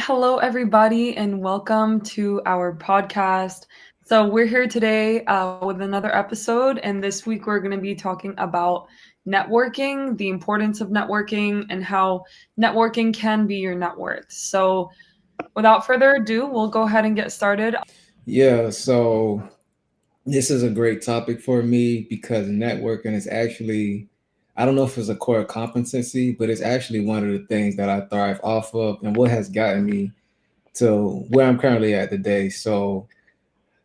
Hello, everybody, and welcome to our podcast. So, we're here today with another episode, and this week we're going to be talking about networking, the importance of networking, and how networking can be your net worth. So, without further ado, we'll go ahead and get started. Yeah, so this is a great topic for me because networking is actually, I don't know if it's a core competency, but it's actually one of the things that I thrive off of and what has gotten me to where I'm currently at today. So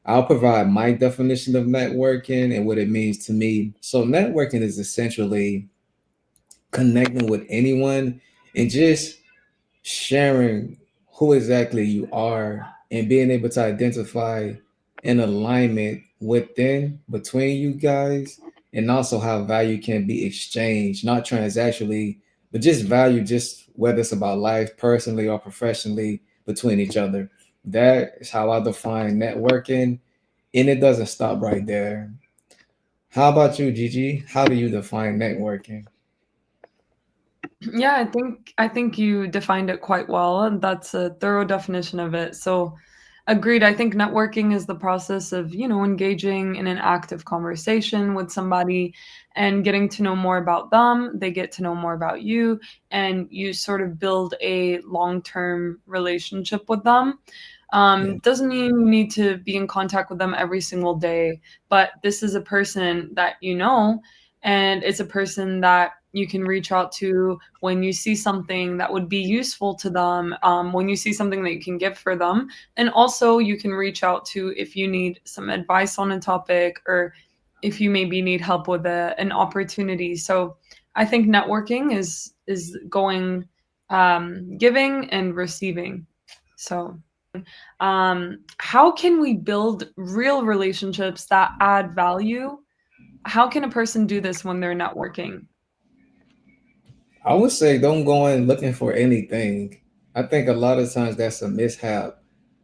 I'll provide my definition of networking and what it means to me. So networking is essentially connecting with anyone and just sharing who exactly you are and being able to identify an alignment within between you guys and also how value can be exchanged not transactionally but just value, just whether it's about life personally or professionally between each other. That is how I define networking, and it doesn't stop right there. How about you, Gigi? How do you define networking? Yeah, I think you defined it quite well, and that's a thorough definition of it. So, agreed. I think networking is the process of, engaging in an active conversation with somebody and getting to know more about them. They get to know more about you, and you sort of build a long-term relationship with them. Yeah. Doesn't mean you need to be in contact with them every single day, but this is a person that you know, and it's a person that you can reach out to when you see something that would be useful to them, when you see something that you can give for them. And also, you can reach out to if you need some advice on a topic or if you maybe need help with an opportunity. So, I think networking is going giving and receiving. So, how can we build real relationships that add value? How can a person do this when they're networking? I would say don't go in looking for anything. I think a lot of times that's a mishap.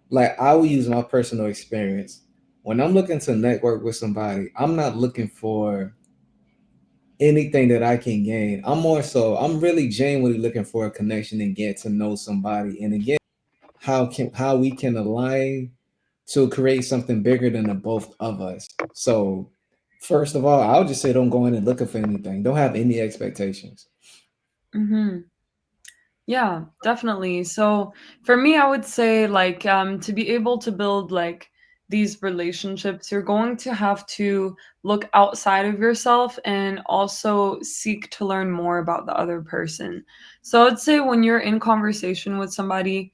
Like I will use my personal experience. When I'm looking to network with somebody, I'm not looking for anything that I can gain. I'm really genuinely looking for a connection and get to know somebody. And again, how we can align to create something bigger than the both of us. So first of all, I'll just say don't go in and looking for anything. Don't have any expectations. Mhm. Yeah, definitely. So for me, I would say like to be able to build like these relationships, you're going to have to look outside of yourself and also seek to learn more about the other person. So I'd say when you're in conversation with somebody,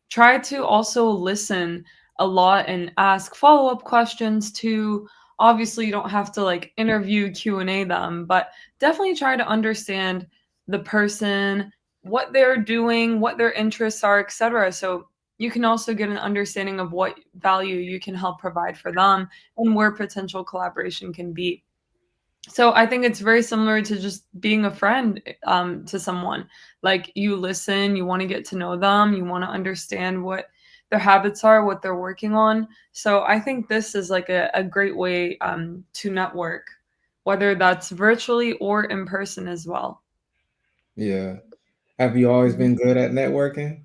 try to also listen a lot and ask follow-up questions to obviously you don't have to like interview Q&A them, but definitely try to understand the person, what they're doing, what their interests are, etc. So you can also get an understanding of what value you can help provide for them and where potential collaboration can be. So I think it's very similar to just being a friend to someone. Like you listen, you want to get to know them, you want to understand what their habits are, what they're working on. So I think this is like a great way to network, whether that's virtually or in person as well. Yeah. Have you always Mhm. been good at networking?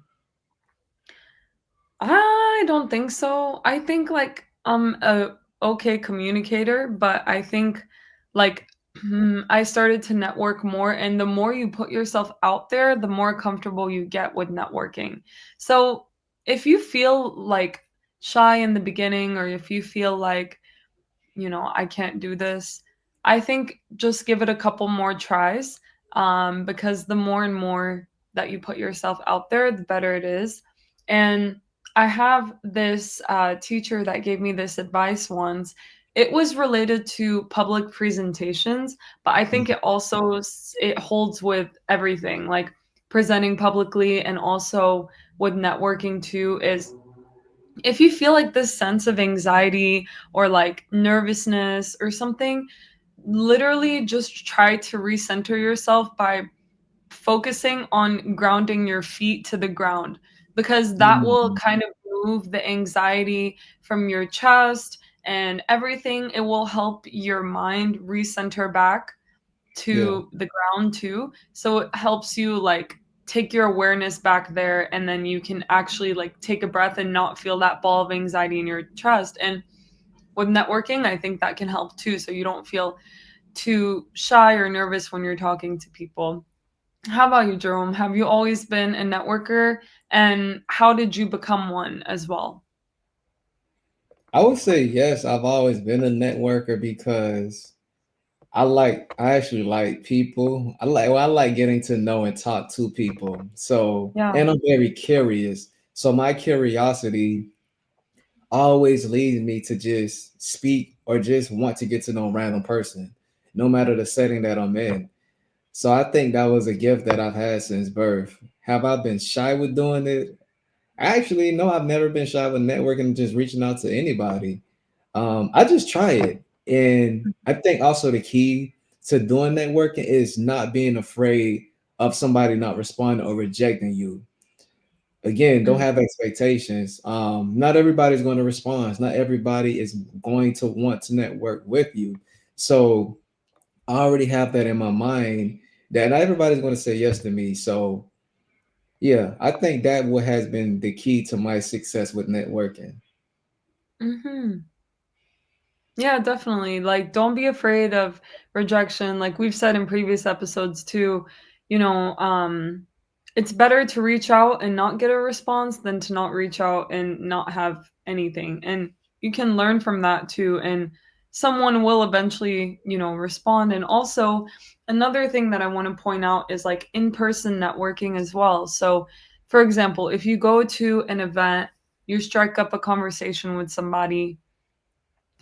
I don't think so. I think like I'm a okay communicator, but I think like I started to network more, and the more you put yourself out there, the more comfortable you get with networking. So if you feel like shy in the beginning, or if you feel like, I can't do this, I think just give it a couple more tries, because the more and more that you put yourself out there, the better it is. And I have this teacher that gave me this advice once. It was related to public presentations, but I think it holds with everything, like presenting publicly and also with networking too. Is if you feel like this sense of anxiety or like nervousness or something, literally just try to recenter yourself by focusing on grounding your feet to the ground, because that will Mhm. kind of move the anxiety from your chest and everything. It will help your mind recenter back Yeah. to the ground too. So it helps you like take your awareness back there, and then you can actually like take a breath and not feel that ball of anxiety in your chest. And with networking, I think that can help too, so you don't feel too shy or nervous when you're talking to people. How about you, Jerome? Have you always been a networker, and how did you become one as well? I would say yes. I've always been a networker because I actually like people. I like getting to know and talk to people. So, Yeah. and I'm very curious. So my curiosity always leads me to just speak or just want to get to know a random person, no matter the setting that I'm in. So I think that was a gift that I've had since birth. Have I been shy with doing it? Actually, no, I've never been shy with networking and just reaching out to anybody. I just try it. And I think also the key to doing networking is not being afraid of somebody not responding or rejecting you. Again, don't Mm, have expectations. Not everybody's going to respond. Not everybody is going to want to network with you. So I already have that in my mind that not everybody's going to say yes to me. So yeah, I think that what has been the key to my success with networking. mhm. Yeah, definitely. Like, don't be afraid of rejection. Like we've said in previous episodes too, you know, it's better to reach out and not get a response than to not reach out and not have anything. And you can learn from that too. And someone will eventually, respond. And also, another thing that I want to point out is like in person networking as well. So, for example, if you go to an event, you strike up a conversation with somebody,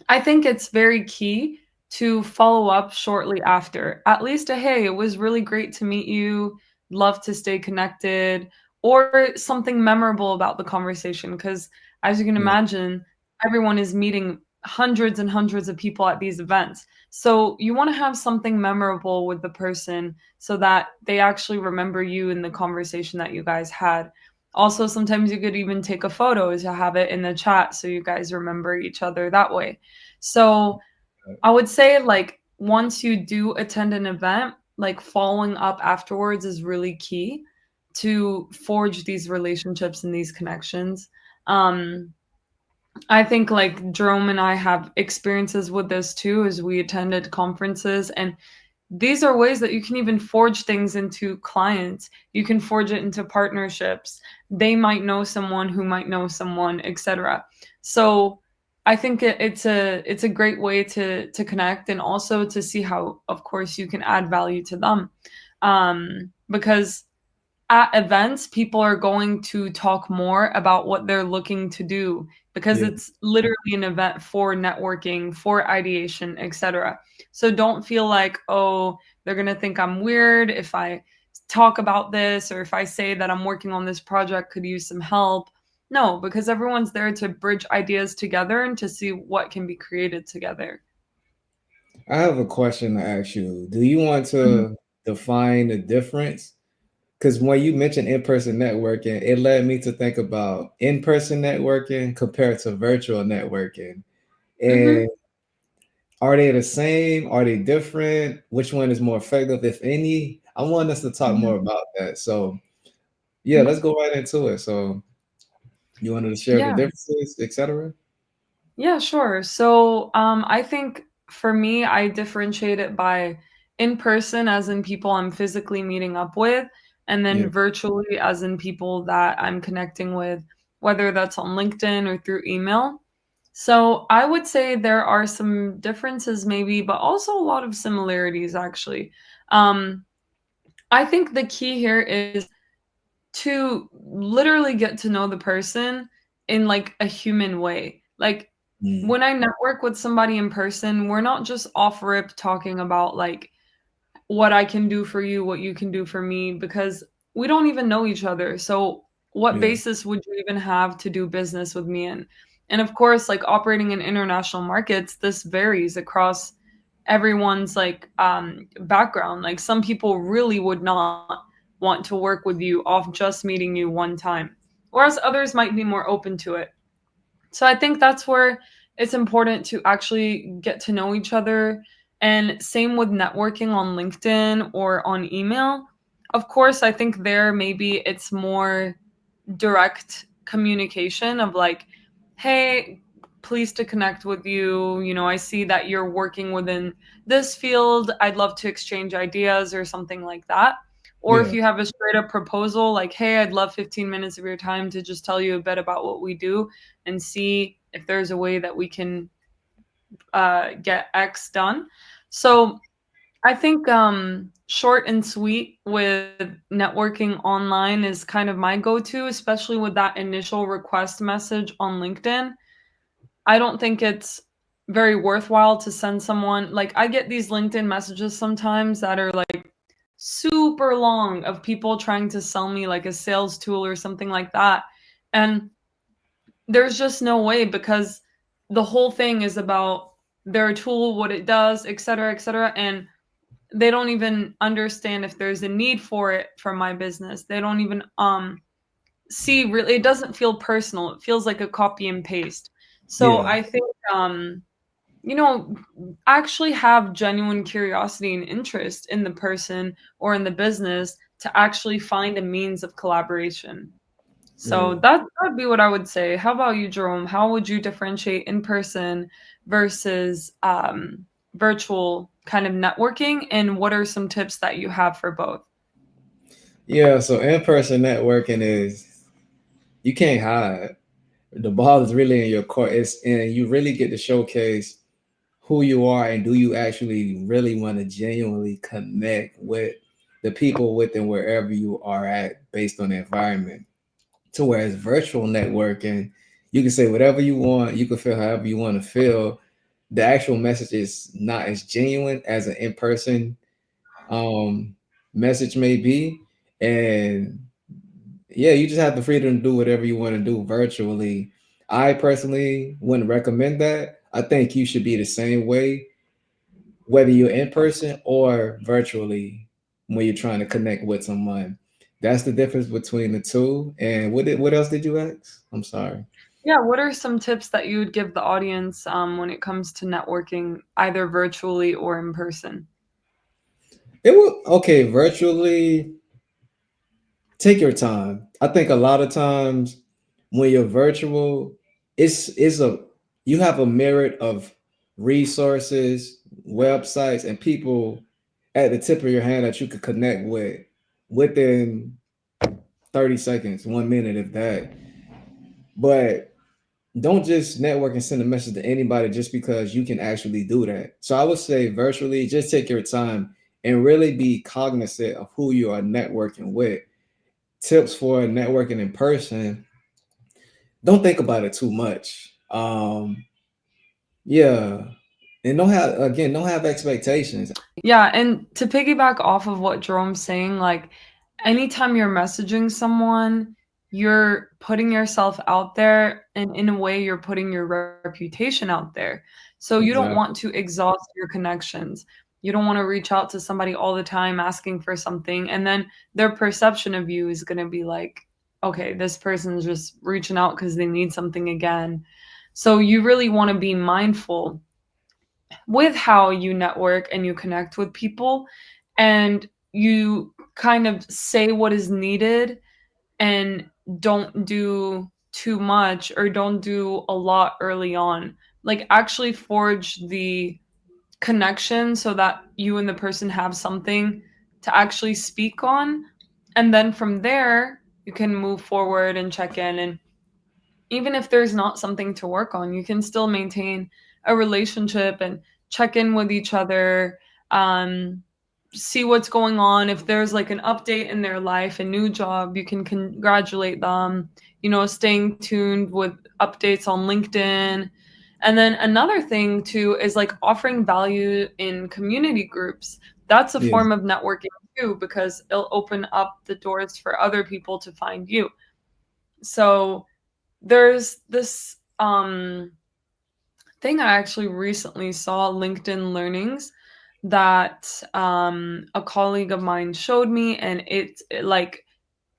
I think it's very key to follow up shortly after. At least a hey, it was really great to meet you. Love to stay connected, or something memorable about the conversation. Because as you can Yeah. imagine, everyone is meeting hundreds and hundreds of people at these events. So you want to have something memorable with the person so that they actually remember you in the conversation that you guys had. Also, sometimes you could even take a photo to have it in the chat so you guys remember each other that way. So I would say, like, once you do attend an event, like following up afterwards is really key to forge these relationships and these connections. Um, I think like Jerome and I have experiences with this too, as we attended conferences, and these are ways that you can even forge things into clients. You can forge it into partnerships. They might know someone who might know someone, etc. So I think it's a great way to connect, and also to see how, of course, you can add value to them. Because at events, people are going to talk more about what they're looking to do, because Yeah. it's literally an event for networking, for ideation, etc. So don't feel like, oh, they're going to think I'm weird if I talk about this, or if I say that I'm working on this project, could use some help. No, because everyone's there to bridge ideas together and to see what can be created together. I have a question to ask you. Do you want Mhm. to define the difference? Because when you mentioned in-person networking, it led me to think about in-person networking compared to virtual networking. And Mhm. are they the same? Are they different? Which one is more effective, if any? I want us to talk Mhm. more about that. So yeah, let's Mhm. go right into it. So you wanted to share the Yeah. differences, etc.? Yeah, sure. So, I think for me, I differentiate it by in person, as in people I'm physically meeting up with, and Yeah. then virtually, as in people that I'm connecting with, whether that's on LinkedIn or through email. So, I would say there are some differences, maybe, but also a lot of similarities, actually. Um, I think the key here is to literally get to know the person in like a human way. Like Mm, when I network with somebody in person, we're not just off rip talking about like what I can do for you, what you can do for me, because we don't even know each other. So what yeah. basis would you even have to do business with me in? And of course, like operating in international markets, this varies across everyone's like background. Like some people really would not want to work with you off just meeting you one time, whereas others might be more open to it. So I think that's where it's important to actually get to know each other. And same with networking on LinkedIn or on email. Of course, I think there maybe it's more direct communication of like, hey, pleased to connect with you. You know, I see that you're working within this field. I'd love to exchange ideas or something like that. Or if Yeah, you have a straight up proposal, like, hey, I'd love 15 minutes of your time to just tell you a bit about what we do and see if there's a way that we can get X done. So I think short and sweet with networking online is kind of my go-to, especially with that initial request message on LinkedIn. I don't think it's very worthwhile to send someone like I get these LinkedIn messages sometimes that are like super long of people trying to sell me like a sales tool or something like that. And there's just no way because the whole thing is about their tool, what it does, et cetera, et cetera. And they don't even understand if there's a need for it for my business. They don't even see really it doesn't feel personal. It feels like a copy and paste. So yeah, I think you know, actually have genuine curiosity and interest in the person or in the business to actually find a means of collaboration. yeah. So that would be what I would say. How about you, Jerome? How would you differentiate in person versus virtual kind of networking? And what are some tips that you have for both? Yeah, so in-person networking is you can't hide. The ball is really in your court. It's and you really get to showcase who you are and do you actually really want to genuinely connect with the people within wherever you are at based on the environment. To whereas virtual networking, you can say whatever you want, you can feel however you want to feel. The actual message is not as genuine as an in-person um message may be. And yeah, you just have the freedom to do whatever you want to do virtually. I personally wouldn't recommend that. I think you should be the same way, whether you're in person or virtually, when you're trying to connect with someone. That's the difference between the two. And what else did you ask? I'm sorry. Yeah, what are some tips that you would give the audience when it comes to networking, either virtually or in person? It will okay, virtually take your time. I think a lot of times when you're virtual, it's a you have a merit of resources, websites, and people at the tip of your hand that you could connect with within 30 seconds, 1 minute, if that. But don't just network and send a message to anybody just because you can actually do that. So I would say virtually, just take your time and really be cognizant of who you are networking with. Tips for networking in person: don't think about it too much. Yeah, and don't have expectations. Yeah, and to piggyback off of what Jerome's saying, like anytime you're messaging someone, you're putting yourself out there, and in a way, you're putting your reputation out there. So you don't Exactly. want to exhaust your connections. You don't want to reach out to somebody all the time asking for something, and then their perception of you is going to be like, okay, this person's just reaching out because they need something again. So you really want to be mindful with how you network and you connect with people, and you kind of say what is needed and don't do too much or don't do a lot early on. Like actually forge the connection so that you and the person have something to actually speak on, and then from there you can move forward and check in. And even if there's not something to work on, you can still maintain a relationship and check in with each other, um, see what's going on. If there's like an update in their life, a new job, you can congratulate them, you know, staying tuned with updates on LinkedIn. And then another thing too is like offering value in community groups. That's a Yeah, form of networking too, because it'll open up the doors for other people to find you. So there's this thing I actually recently saw, LinkedIn Learnings, that a colleague of mine showed me, and like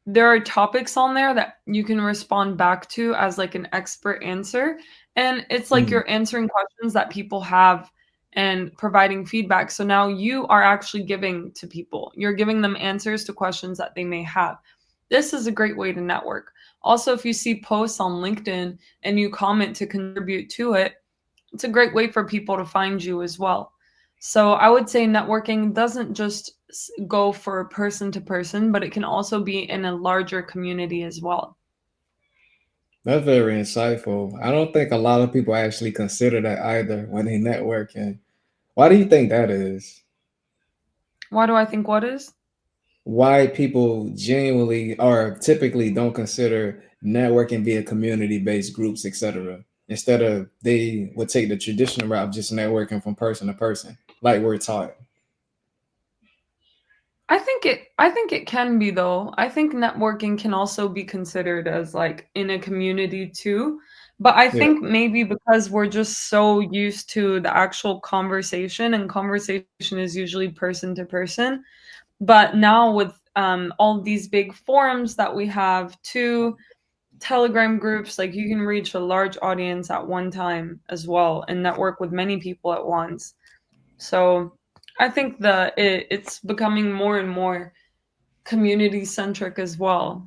there are topics on there that you can respond back to as like an expert answer, and it's like mm, you're answering questions that people have and providing feedback. So now you are actually giving to people. You're giving them answers to questions that they may have. This is a great way to network. Also, if you see posts on LinkedIn and you comment to contribute to it, it's a great way for people to find you as well. So I would say networking doesn't just go for person to person, but it can also be in a larger community as well. That's very insightful. I don't think a lot of people actually consider that either when they networking. Why do you think that is? Why do I think what is? Why people genuinely or typically don't consider networking via community-based groups, etc. Instead of they would take the traditional route of just networking from person to person, like we're taught. I think it can be though. I think networking can also be considered as like in a community too. But I Yeah. think maybe because we're just so used to the actual conversation, and conversation is usually person to person. But now with all these big forums that we have, too, Telegram groups, like you can reach a large audience at one time as well and network with many people at once. So I think that it's becoming more and more community centric as well.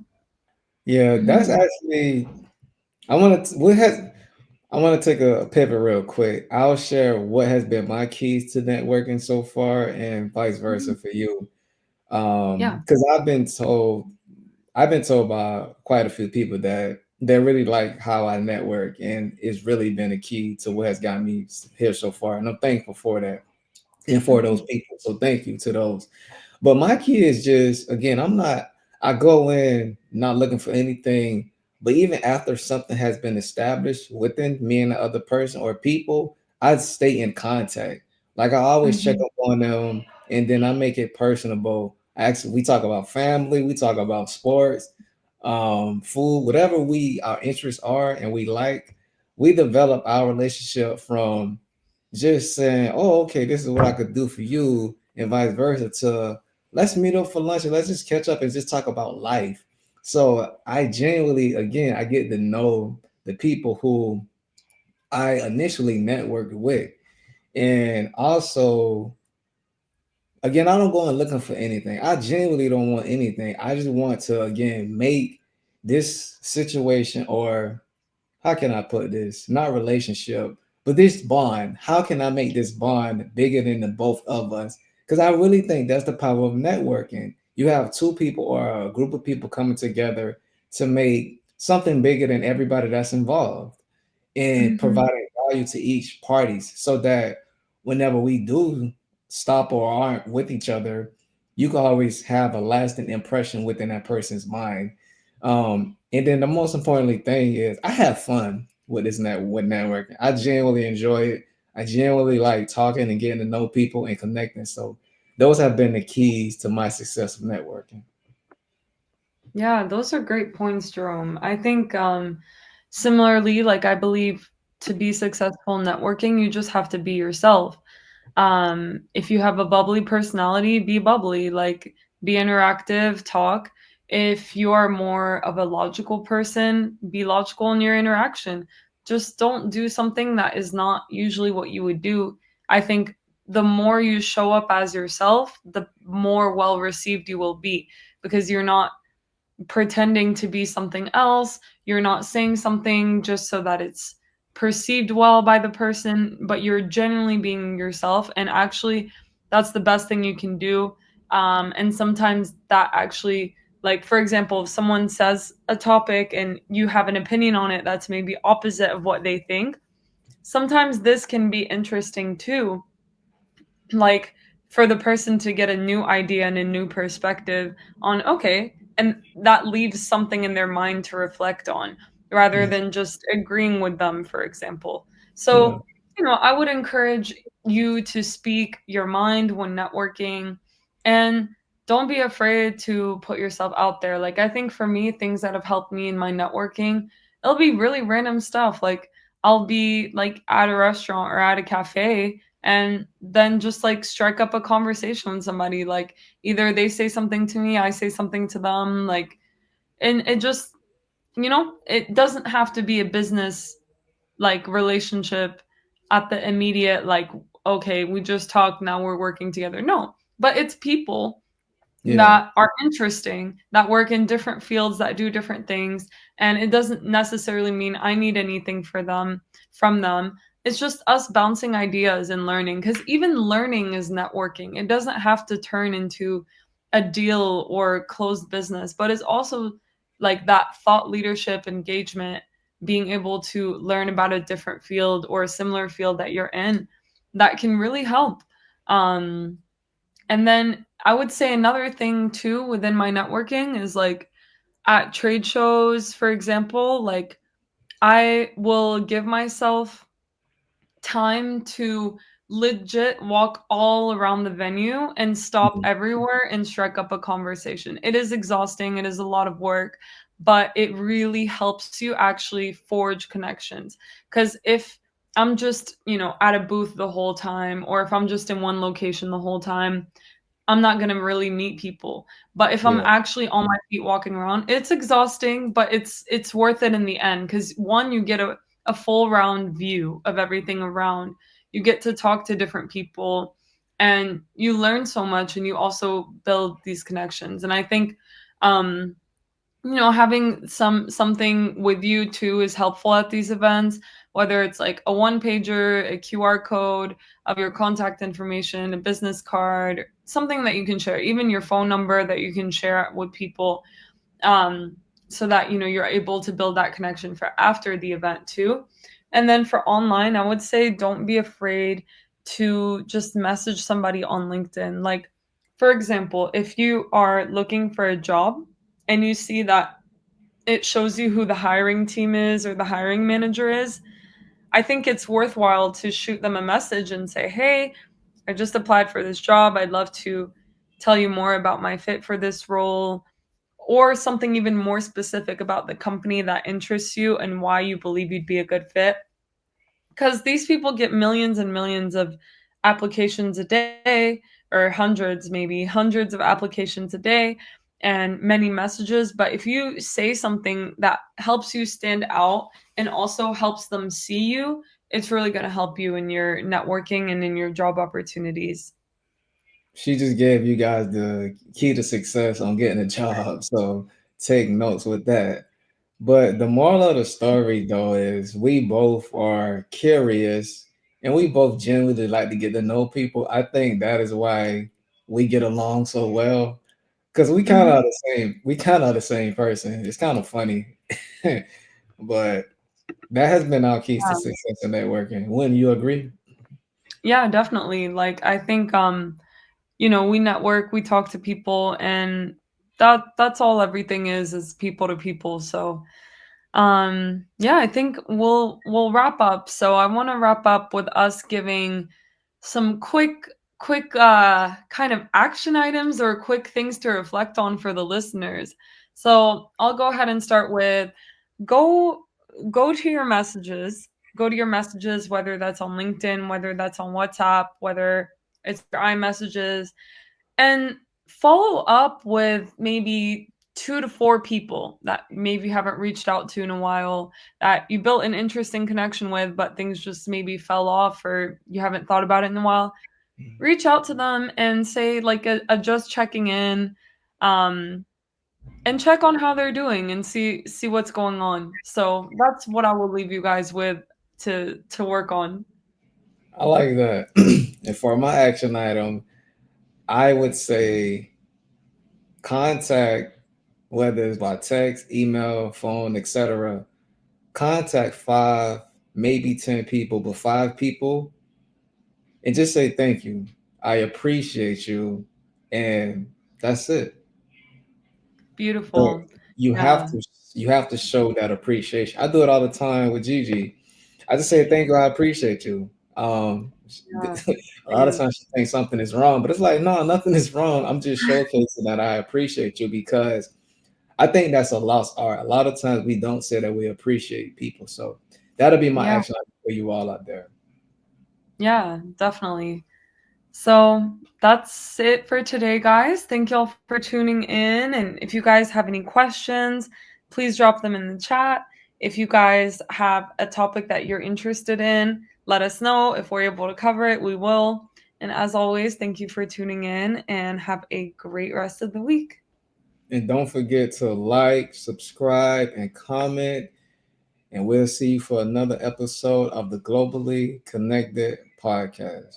Yeah, that's Mhm. actually I want to what has I want to take a pivot real quick. I'll share what has been my keys to networking so far and vice versa Mhm. for you. Yeah. Because I've been told by quite a few people that they really like how I network, and it's really been a key to what has got me here so far. And I'm thankful for that and for those Mhm. people. So thank you to those. But my key is just again, I go in not looking for anything, but even after something has been established within me and the other person or people, I stay in contact. Like I always check Mhm. up on them and then I make it personable. Actually, we talk about family, we talk about sports, food, whatever our interests are and we like, we develop our relationship from just saying, "Oh, okay, this is what I could do for you," and vice versa. To let's meet up for lunch and let's just catch up and just talk about life. So I genuinely, again, I get to know the people who I initially networked with, and also, again, I don't go in looking for anything. I genuinely don't want anything. I just want to again make this situation or how can I put this? Not relationship, but this bond. How can I make this bond bigger than the both of us? Because I really think that's the power of networking. You have two people or a group of people coming together to make something bigger than everybody that's involved and Mhm. providing value to each parties so that whenever we do stop or aren't with each other, you can always have a lasting impression within that person's mind. And then the most importantly thing is I have fun with with networking. I genuinely enjoy it. I genuinely like talking and getting to know people and connecting. So those have been the keys to my success of networking. Yeah, those are great points, Jerome. I think similarly, like I believe to be successful in networking, you just have to be yourself. If you have a bubbly personality, be bubbly, like be interactive, talk. If you are more of a logical person, be logical in your interaction. Just don't do something that is not usually what you would do. I think the more you show up as yourself, the more well received you will be, because you're not pretending to be something else. You're not saying something just so that it's perceived well by the person, but you're genuinely being yourself. And actually, that's the best thing you can do. And sometimes that actually, like, for example, if someone says a topic and you have an opinion on it that's maybe opposite of what they think, sometimes this can be interesting too, like for the person to get a new idea and a new perspective on, okay, and that leaves something in their mind to reflect on rather Yeah. than just agreeing with them, for example. Yeah. So I would encourage you to speak your mind when networking, and don't be afraid to put yourself out there. Like, I think for me, things that have helped me in my networking, it'll be really random stuff. Like, I'll be like at a restaurant or at a cafe and then just like strike up a conversation with somebody. Like, either they say something to me, I say something to them, like, and it just, it doesn't have to be a business like relationship at the immediate, like, okay, we just talked, now we're working together. No, but it's people Yeah. that are interesting, that work in different fields, that do different things, and it doesn't necessarily mean I need anything from them. It's just us bouncing ideas and learning, because even learning is networking. It doesn't have to turn into a deal or closed business, but it's also like that thought leadership engagement, being able to learn about a different field or a similar field that you're in, that can really help. Um, and then I would say another thing too within my networking is like at trade shows, for example, like I will give myself time to legit walk all around the venue and stop Mhm. everywhere and strike up a conversation. It is exhausting, it is a lot of work, but it really helps you actually forge connections. Because if I'm just, at a booth the whole time, or if I'm just in one location the whole time, I'm not gonna really meet people. But if I'm Yeah. actually on my feet walking around, it's exhausting, but it's worth it in the end. Because one, you get a full round view of everything around. You get to talk to different people, and you learn so much, and you also build these connections. And I think, um, having something with you too is helpful at these events, whether it's like a one pager, a QR code of your contact information, a business card, something that you can share, even your phone number that you can share with people, um, so that you're able to build that connection for after the event too. And then for online, I would say don't be afraid to just message somebody on LinkedIn. Like, for example, if you are looking for a job and you see that it shows you who the hiring team is or the hiring manager is, I think it's worthwhile to shoot them a message and say, hey, I just applied for this job. I'd love to tell you more about my fit for this role, or something even more specific about the company that interests you and why you believe you'd be a good fit. Because these people get millions and millions of applications a day, or hundreds, maybe hundreds of applications a day, and many messages. But if you say something that helps you stand out and also helps them see you, it's really going to help you in your networking and in your job opportunities. She just gave you guys the key to success on getting a job. So take notes with that. But the moral of the story, though, is we both are curious and we both genuinely like to get to know people. I think that is why we get along so well because we kind of Hmm. are the same. We kind of are the same person. It's kind of funny, but that has been our keys to Yeah. success in networking. Wouldn't you agree? Yeah, definitely. Like I think we network, we talk to people, and that's all everything is people to people. So yeah, I think we'll wrap up. So I want to wrap up with us giving some quick kind of action items or quick things to reflect on for the listeners. So I'll go ahead and start with go go to your messages. Go to your messages, whether that's on LinkedIn, whether that's on WhatsApp, whether it's your iMessages, and follow up with maybe 2 to 4 people that maybe you haven't reached out to in a while, that you built an interesting connection with, but things just maybe fell off or you haven't thought about it in a while. Reach out to them and say like a just checking in, um, and check on how they're doing and see what's going on. So that's what I will leave you guys with to work on. I like that. And for my action item, I would say contact, whether it's by text, email, phone, etc. Contact five, maybe 10 people, but 5 people, and just say thank you. I appreciate you. And that's it. But Beautiful. you have Yeah. to you have to show that appreciation. I do it all the time with Gigi. I just say thank you, I appreciate you. Yeah. A lot of Same. times she thinks something is wrong, but it's like, no, nothing is wrong. I'm just showcasing that I appreciate you because I think that's a lost art. A lot of times we don't say that we appreciate people. So that'll be my Yeah. action item for you all out there. Yeah, definitely. So that's it for today, guys. Thank y'all for tuning in. And if you guys have any questions, please drop them in the chat. If you guys have a topic that you're interested in, let us know. If we're able to cover it, we will. And as always, thank you for tuning in and have a great rest of the week. And don't forget to like, subscribe, and comment. And we'll see you for another episode of the Globally Connected Podcast.